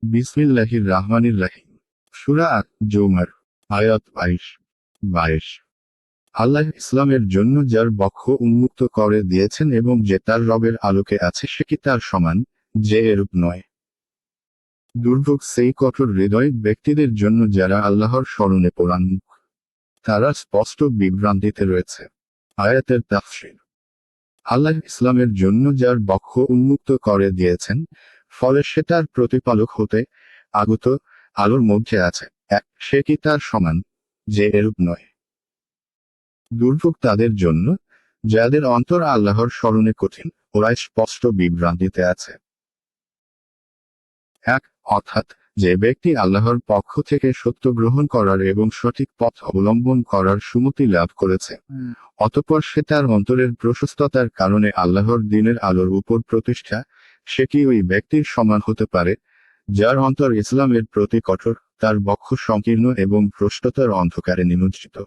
বিসমিল্লাহির রাহমানির রাহিম। সূরা আত-জুমার, আয়াত 22। আল্লাহ ইসলামের জন্য যার বক্ষ উন্মুক্ত করে দিয়েছেন এবং যে তার রবের আলোকে আছে সে কি তার সমান, যে এরূপ নয়। দুর্ভোগ সেই কঠোর হৃদয় ব্যক্তিদের জন্য যারা আল্লাহর স্মরণে পোড়ান্মুখ। তারা স্পষ্ট বিভ্রান্তিতে রয়েছে। আয়াতের তাফসীর। আল্লাহ ইসলামের জন্য যার বক্ষ উন্মুক্ত করে দিয়েছেন, ফলে সে তার প্রতিপালক হতে আগত আলোর মধ্যে আছে, সে কি তার সমান, যে এরূপ নয়। দুর্ভোগ তাদের জন্য যাদের অন্তর আল্লাহর স্মরণে কঠিন, ওরা স্পষ্ট বিভ্রান্তিতে আছে। অর্থাৎ যে ব্যক্তি আল্লাহর পক্ষ থেকে সত্য গ্রহণ করার এবং সঠিক পথ অবলম্বন করার সুমতি লাভ করেছে, অতঃপর সে তার অন্তরের প্রশস্ততার কারণে আল্লাহর দ্বীনের আলোর উপর প্রতিষ্ঠা, সে কি ওই ব্যক্তির সমান হতে পারে, যার অন্তর ইসলামের প্রতি কঠোর, তার বক্ষ সংকীর্ণ এবং ভ্রষ্টতার অন্ধকারে নিমজ্জিত।